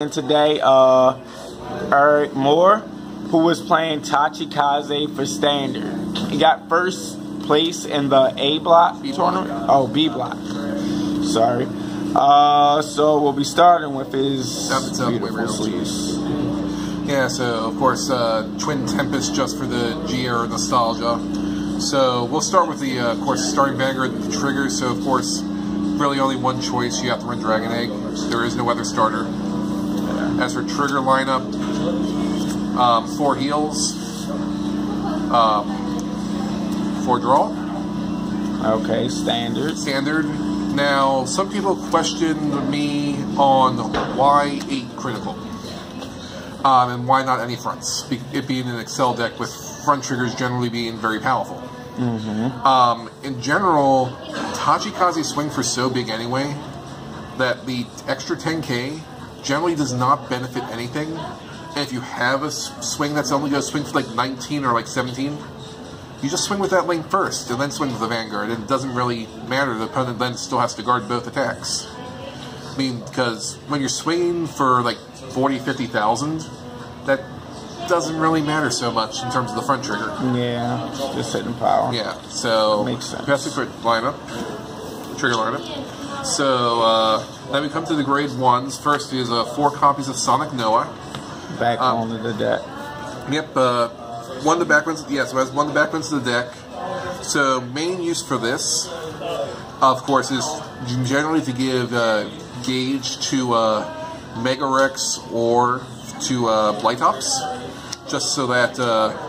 And today, Moor, who was playing Tachikaze for Standard. He got first place in the A block tournament. Oh, B block. Sorry. So we'll be starting with his beautiful sleeves. Yeah, so of course, Twin Tempest just for the GR nostalgia. So we'll start with the, of course, starting Vanguard with the triggers. So of course, really only one choice. You have to run Dragon Egg. There is no other starter. As for trigger lineup, 4 heals, 4 draw. Okay, standard. Standard. Now, some people questioned me on why 8 critical, and why not any fronts. It being an Excel deck with front triggers generally being very powerful. In general, Tachikaze swing for so big anyway that the extra 10k generally does not benefit anything. And if you have a swing that's only going to swing for like 19 or like 17, you just swing with that lane first and then swing with the Vanguard. And it doesn't really matter. The opponent then still has to guard both attacks. I mean, because when you're swinging for like 40, 50,000, that doesn't really matter so much in terms of the front trigger. Yeah, just hitting power. Yeah, so makes sense. That's a quick lineup, trigger lineup. So then we come to the grade 1s. First is 4 copies of Sonic Noah. Back onto the deck. Yep, one of the back ones. Yeah, so that's one of the back ones of the deck. So main use for this, of course, is generally to give gauge to Mega Rex or to Blightops, just so that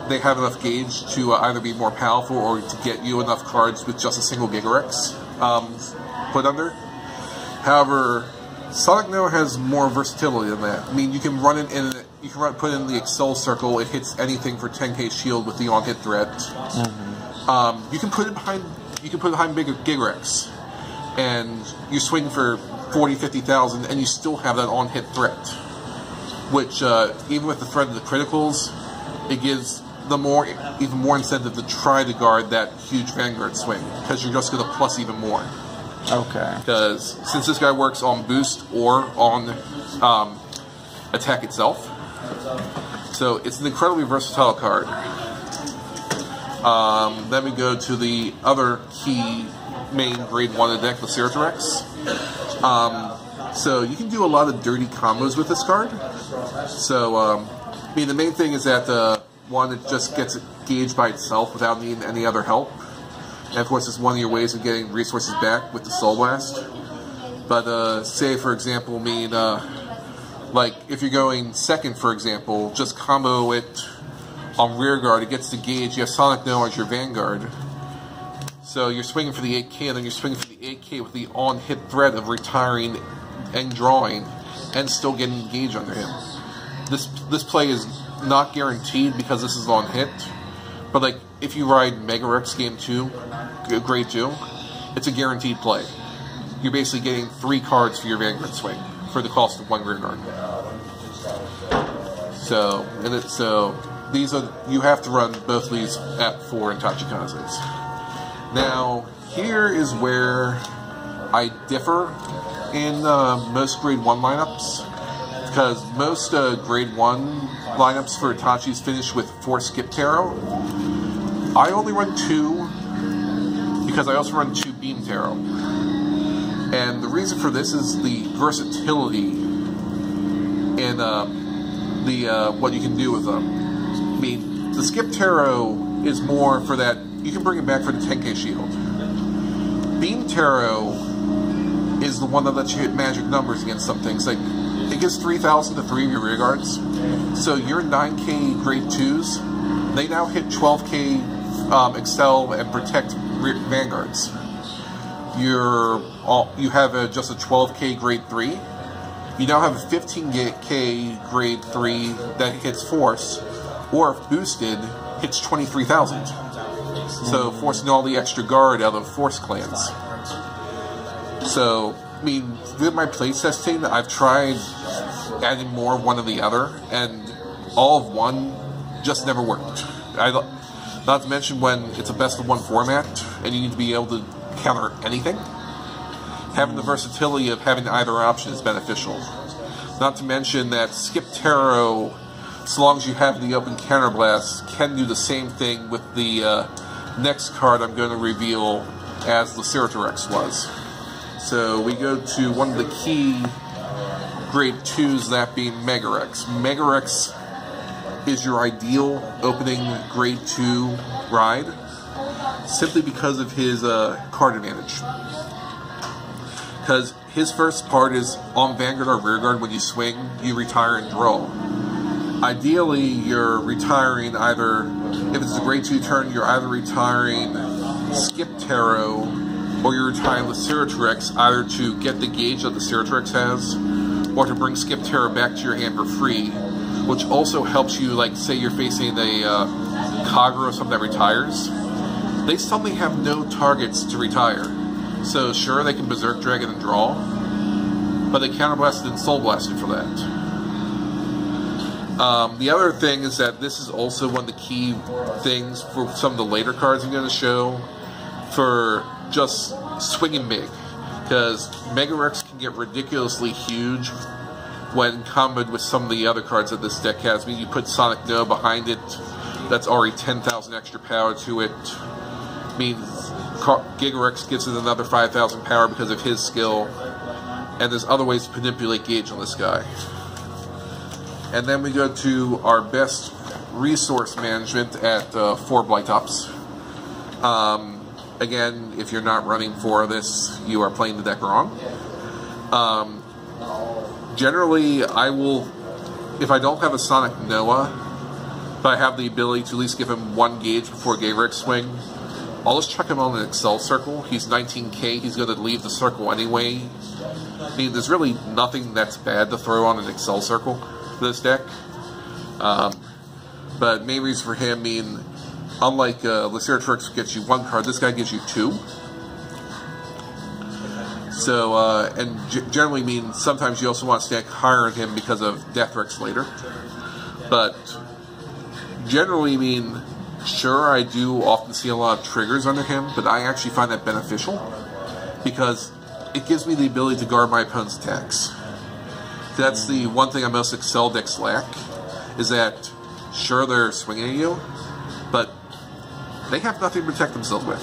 they have enough gauge to either be more powerful or to get you enough cards with just a single Gigarex put under. However, Sonic Noah has more versatility than that. I mean, you can run it in. You can put it in the Excel circle. It hits anything for 10k shield with the on-hit threat. You can put it behind. You can put it behind bigger Gigarex, and you swing for 40, 50,000, and you still have that on-hit threat. Which, even with the threat of the criticals, it gives the even more incentive to try to guard that huge Vanguard swing, because you're just going to plus even more. Okay. Because since this guy works on boost or on attack itself, so it's an incredibly versatile card. Then we go to the other key main grade 1 of the deck, the Ceratorex. So you can do a lot of dirty combos with this card. So, I mean, the main thing is that, one, it just gets gauged by itself without needing any other help. And of course, it's one of your ways of getting resources back with the Soul Blast. But, say, for example, like, if you're going second, for example, just combo it on rear guard, it gets the gauge, you have Sonic Noah as your Vanguard. So you're swinging for the 8k, and then you're swinging for the 8k with the on-hit threat of retiring and drawing, and still getting gauge under him. This play is not guaranteed because this is on hit, but like if you ride Mega Rex Game 2, Grade 2, it's a guaranteed play. You're basically getting 3 cards for your Vanguard swing for the cost of 1 rear guard. So these are, you have to run both of these at 4 in Tachikaze's. Now here is where I differ in most grade 1 lineups, because most grade 1 lineups for Itachi's finish with 4 skip tarot. I only run 2 because I also run 2 beam tarot, and the reason for this is the versatility in what you can do with them. I mean, the skip tarot is more for that, you can bring it back for the 10k shield. Beam tarot is the one that lets you hit magic numbers against some things. Like, it gives 3,000 to 3 of your rear guards. So your 9k grade 2s, they now hit 12k Excel and protect Vanguards. You have just a 12k grade 3. You now have a 15k grade 3 that hits Force, or if boosted, hits 23,000. So forcing all the extra guard out of Force clans. So, I mean, with my playtesting, I've tried adding more of one or the other, and all of one just never worked. Not to mention when it's a best of 1 format, and you need to be able to counter anything. Having the versatility of having either option is beneficial. Not to mention that Skip Taro, as long as you have the open counterblast, can do the same thing with the next card I'm going to reveal as Laceratorex was. So we go to one of the key grade 2s, that being Megarex. Megarex is your ideal opening grade 2 ride, simply because of his card advantage. Because his first part is on Vanguard or Rearguard. When you swing, you retire and draw. Ideally, you're retiring either, if it's a grade 2 turn, you're either retiring Skip Taro or you're retiring Laceratorex, either to get the gauge that Laceratorex has or to bring Skip Taro back to your hand for free, which also helps you, like, say you're facing a Kagura or something that retires. They suddenly have no targets to retire. So sure, they can Berserk Dragon and draw, but they counterblasted and Soul Blasted for that. The other thing is that this is also one of the key things for some of the later cards I'm going to show for just swinging big. Because Megarex can get ridiculously huge when comboed with some of the other cards that this deck has. I mean, you put Sonic No behind it, that's already 10,000 extra power to it. Means Gigarex gives it another 5,000 power because of his skill, and there's other ways to manipulate gauge on this guy. And then we go to our best resource management at 4 Blytops. Again, if you're not running for this, you are playing the deck wrong. Generally, I will, if I don't have a Sonic Noah, but I have the ability to at least give him 1 gauge before Gigarex swing, I'll just chuck him on an Excel Circle. He's 19k, he's going to leave the circle anyway. I mean, there's really nothing that's bad to throw on an Excel Circle for this deck. But main reason for him, I mean, unlike Laceratorex gets you 1 card, this guy gives you 2. So, and generally mean, sometimes you also want to stack higher on him because of Deathrex later. But generally mean, sure, I do often see a lot of triggers under him, but I actually find that beneficial because it gives me the ability to guard my opponent's attacks. That's the one thing most Excel decks lack, is that, sure, they're swinging at you, but they have nothing to protect themselves with.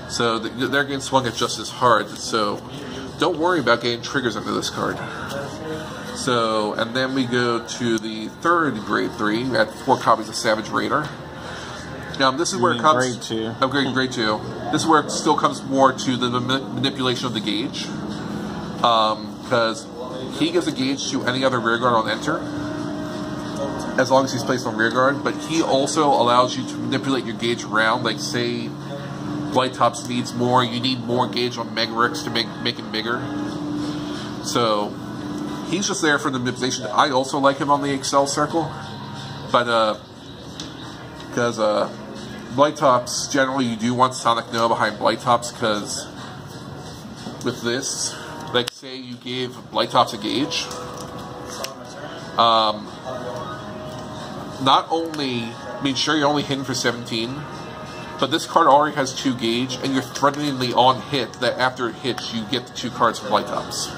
So they're getting swung at just as hard, so don't worry about getting triggers under this card. So, and then we go to the third grade 3 at 4 copies of Savage Raider. This is where it comes. Grade 2. Oh, grade 2. This is where it still comes more to the manipulation of the gauge. Because he gives a gauge to any other rearguard on enter, as long as he's placed on rearguard. But he also allows you to manipulate your gauge around. Like, say, Blytops needs more, you need more gauge on Megarex to make him bigger. So, he's just there for the manipulation. I also like him on the Excel Circle. But, because, Blytops, generally you do want Sonic No behind Blytops, because with this, like say you gave Blytops a gauge, not only, I mean sure you're only hitting for 17, but this card already has 2 gauge, and you're threateningly on hit that after it hits you get the 2 cards from Blytops.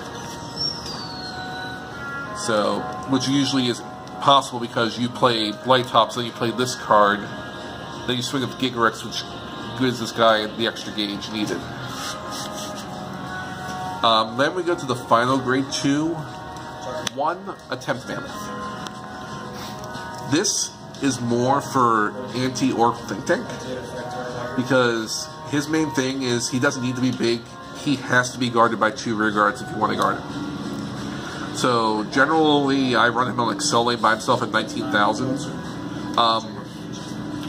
So, which usually is possible because you play Blytops, then you play this card, then you swing up Gigarex, which gives this guy the extra gauge needed. Then we go to the final grade 2, 1 Attempt Mammoth. This is more for anti-Orc Think Tank, because his main thing is he doesn't need to be big, he has to be guarded by 2 rear guards if you want to guard him. So generally I run him on Excel lane by himself at 19,000.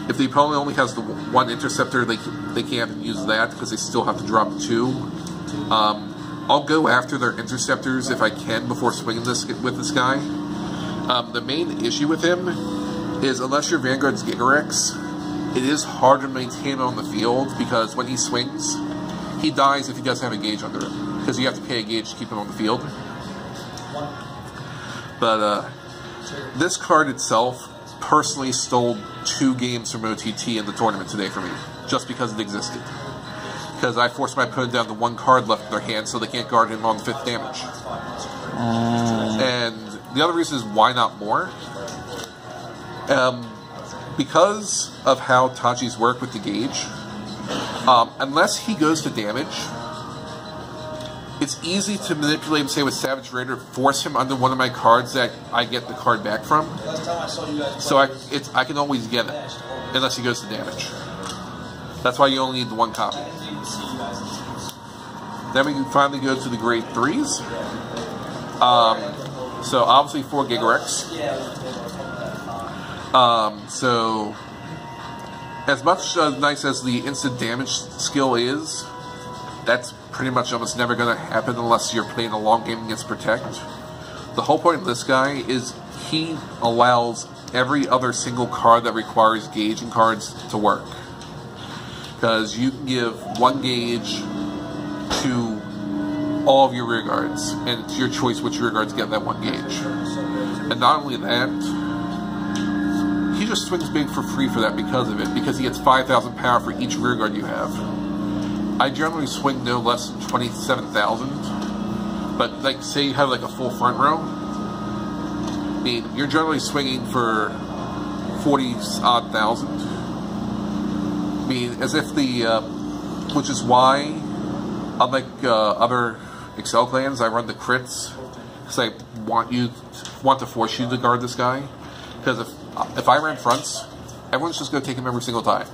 If the opponent only has the 1 interceptor, they can't use that because they still have to drop 2. I'll go after their interceptors if I can before swinging this with this guy. The main issue with him is unless your Vanguard's Gigarex, it is hard to maintain him on the field because when he swings, he dies if he doesn't have a gauge under him because you have to pay a gauge to keep him on the field. But this card itself personally stole 2 games from OTT in the tournament today for me, just because it existed. Because I forced my opponent down to 1 card left in their hand so they can't guard him on 5th damage. And the other reason is why not Moor? Because of how Tachi's work with the gauge, unless he goes to damage, it's easy to manipulate him, say with Savage Raider, force him under one of my cards that I get the card back from. So I can always get it, unless he goes to damage. That's why you only need the one copy. Then we can finally go to the grade 3s. So obviously 4 Gigarex. So as much nice as the instant damage skill is, that's pretty much almost never going to happen unless you're playing a long game against Protect. The whole point of this guy is he allows every other single card that requires gauging cards to work. Because you can give 1 gauge to all of your rear guards, and it's your choice which rear guards get that 1 gauge. And not only that, he just swings big for free for that because of it, because he gets 5,000 power for each rear guard you have. I generally swing no less than 27,000, but like say you have like a full front row, I mean you're generally swinging for 40-odd thousand. I mean, as if the, which is why, unlike other Excel clans, I run the crits, because I want to force you to guard this guy. Because if I ran fronts, everyone's just going to take him every single time.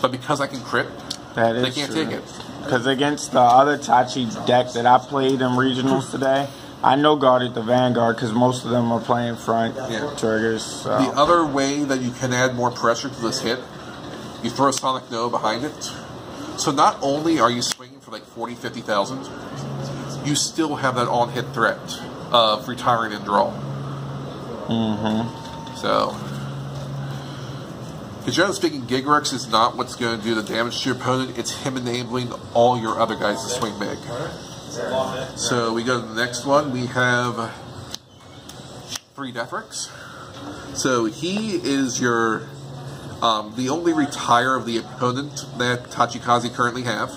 But because I can crit, they can't take it. Because against the other Tachi deck that I played in regionals today, I no-guarded the Vanguard because most of them are playing front triggers. So. The other way that you can add more pressure to this hit, you throw Sonic No behind it. So not only are you swinging for like 40, 50,000, you still have that on-hit threat of retiring and draw. So, because generally speaking, Gigarex is not what's going to do the damage to your opponent. It's him enabling all your other guys to swing big. So we go to the next one. We have 3 Deathrex. So he is your the only retire of the opponent that Tachikaze currently have.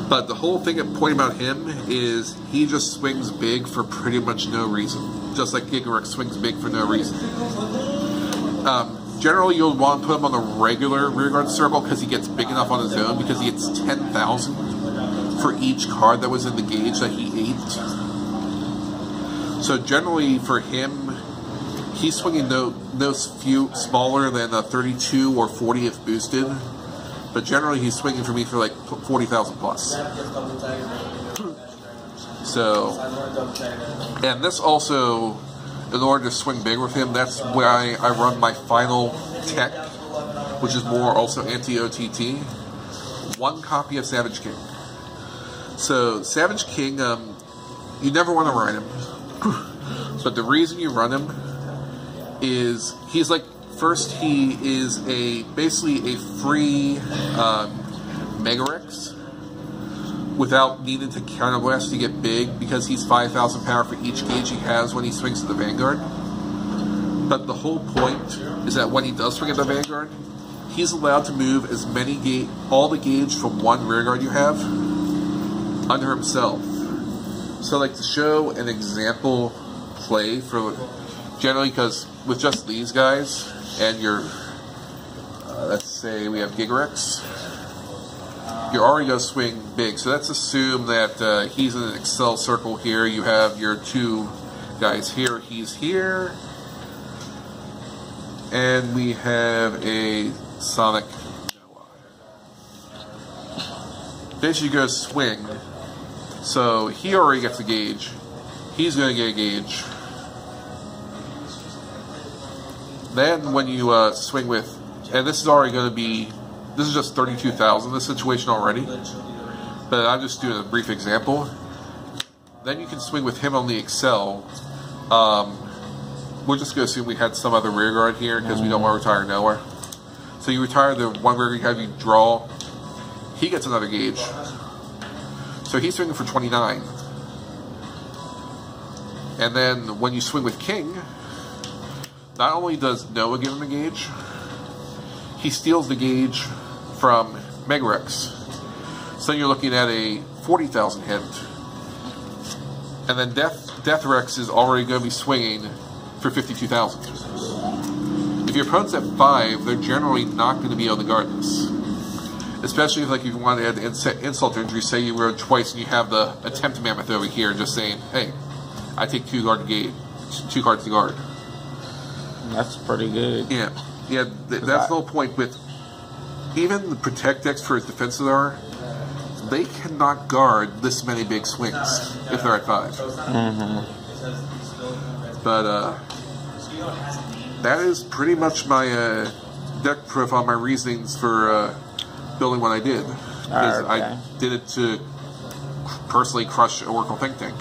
But the whole thing at point about him is he just swings big for pretty much no reason. Just like Gigarex swings big for no reason. Generally, you'll want to put him on the regular rearguard circle because he gets big enough on his own, because he gets 10,000 for each card that was in the gauge that he ate. So generally, for him, he's swinging those few smaller than 32 or 40 if boosted. But generally, he's swinging for me for like 40,000 plus. So, and this also, in order to swing big with him, that's why I run my final tech, which is more also anti-OTT. 1 copy of Savage King. So, Savage King, you never want to run him. But the reason you run him is he's like, first, he is basically a free Megarex without needing to counterblast to get big, because he's 5,000 power for each gauge he has when he swings to the Vanguard. But the whole point is that when he does swing at the Vanguard, he's allowed to move as many all the gauge from 1 rearguard you have under himself. So, like, to show an example play for generally, because with just these guys and your let's say we have Gigarex, you're already going to swing big. So let's assume that he's in an Excel circle here. You have your 2 guys here. He's here. And we have a Sonic Noah. Basically, you go swing. So he already gets a gauge. He's going to get a gauge. Then when you swing with, and this is already going to be, this is just 32,000, this situation already, but I'm just doing a brief example. Then you can swing with him on the Excel. We're just going to assume we had some other rear guard here because we don't want to retire Noah. So you retire the 1 rear guard, you draw, he gets another gauge. So he's swinging for 29. And then when you swing with King, not only does Noah give him a gauge, he steals the gauge from Megarex. So you're looking at a 40,000 hit. And then Death Rex is already going to be swinging for 52,000. If your opponent's at 5, they're generally not going to be able to guard this. Especially if you want to add insult to injury, say you rode twice and you have the attempt mammoth over here, just saying, hey, I take 2 cards to guard. That's pretty good. Yeah. That's the whole point with even the protect decks for as defensive are. They cannot guard this many big swings if they're at 5. But that is pretty much my deck profile, my reasonings for building what I did. Because I did it to personally crush Oracle Think Tank.